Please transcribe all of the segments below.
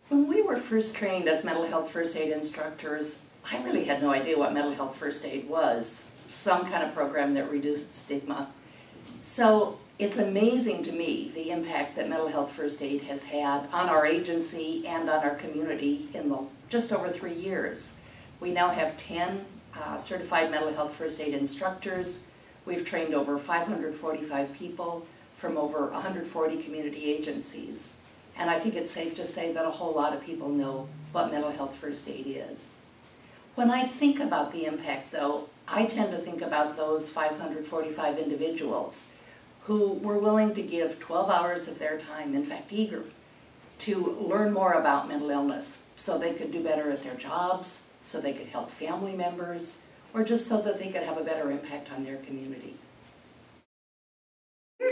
When we were first trained as mental health first aid instructors, I really had no idea what mental health first aid was. Some kind of program that reduced stigma. So it's amazing to me the impact that mental health first aid has had on our agency and on our community in just over 3 years. We now have 10 certified mental health first aid instructors. We've trained over 545 people from over 140 community agencies. And I think it's safe to say that a whole lot of people know what mental health first aid is. When I think about the impact, though, I tend to think about those 545 individuals who were willing to give 12 hours of their time, in fact eager, to learn more about mental illness so they could do better at their jobs, so they could help family members, or just so that they could have a better impact on their community.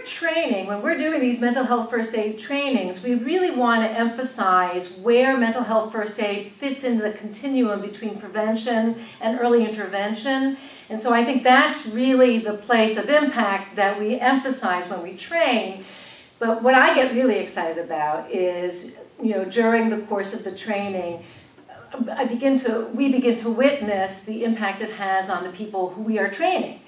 Training, when we're doing these mental health first aid trainings, we really want to emphasize where mental health first aid fits into the continuum between prevention and early intervention. And so I think that's really the place of impact that we emphasize when we train. But what I get really excited about is, during the course of the training, we begin to witness the impact it has on the people who we are training.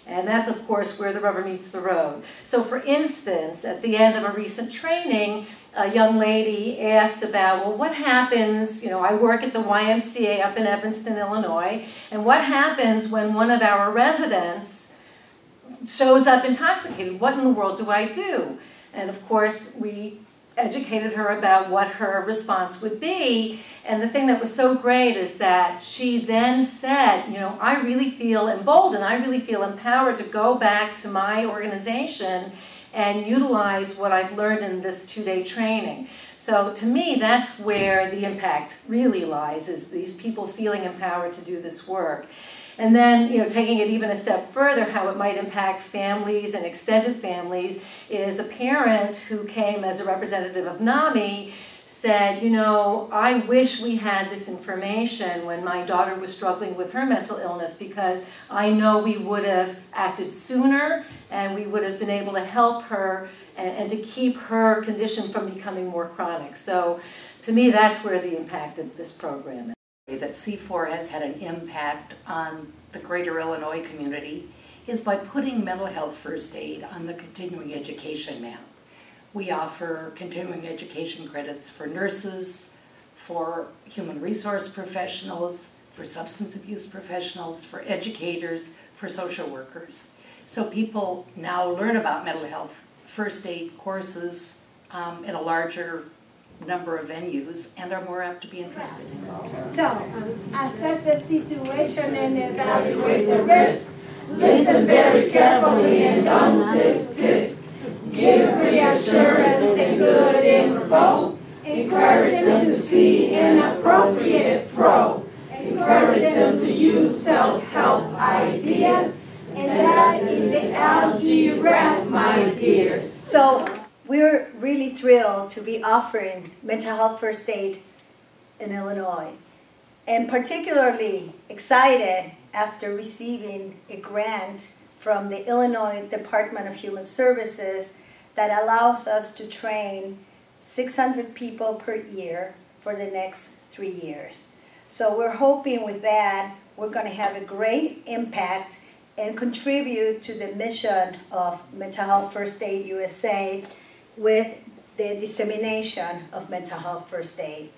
And that's, of course, where the rubber meets the road. So, for instance, at the end of a recent training, a young lady asked about, well, what happens, I work at the YMCA up in Evanston, Illinois, and what happens when one of our residents shows up intoxicated? What in the world do I do? And, of course, we educated her about what her response would be. And the thing that was so great is that she then said, I really feel emboldened, I really feel empowered to go back to my organization and utilize what I've learned in this 2-day training. So to me, that's where the impact really lies, is these people feeling empowered to do this work. And then, taking it even a step further, how it might impact families and extended families, is a parent who came as a representative of NAMI said, I wish we had this information when my daughter was struggling with her mental illness, because I know we would have acted sooner and we would have been able to help her and to keep her condition from becoming more chronic. So to me, that's where the impact of this program is. That C4 has had an impact on the greater Illinois community is by putting mental health first aid on the continuing education map. We offer continuing education credits for nurses, for human resource professionals, for substance abuse professionals, for educators, for social workers. So people now learn about mental health first aid courses in a larger number of venues and are more apt to be interested in it. So, assess the situation and evaluate the risk. Listen very carefully and don't desist. Give reassurance and good info. Encourage them to see an appropriate pro. Encourage them to use self-help ideas. And that is the algae wrap, my dears. So, we're really thrilled to be offering mental health first aid in Illinois, and particularly excited after receiving a grant from the Illinois Department of Human Services that allows us to train 600 people per year for the next 3 years. So we're hoping with that we're going to have a great impact and contribute to the mission of Mental Health First Aid USA with the dissemination of mental health first aid.